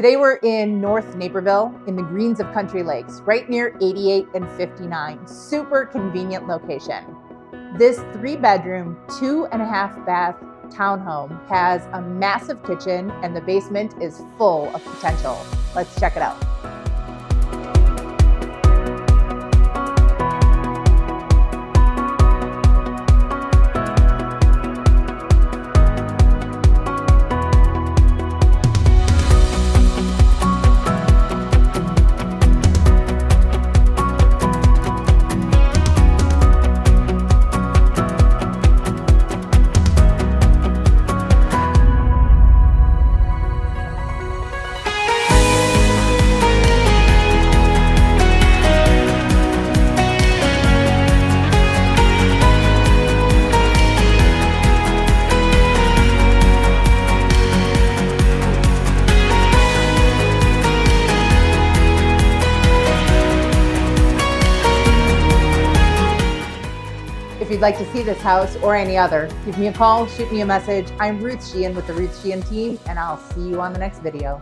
Today we're in North Naperville in the greens of Country Lakes, right near 88 and 59. Super convenient location. This 3-bedroom, 2.5 bath townhome has a massive kitchen and the basement is full of potential. Let's check it out. If you'd like to see this house or any other, give me a call, shoot me a message. I'm Ruth Sheehan with the Ruth Sheehan team, and I'll see you on the next video.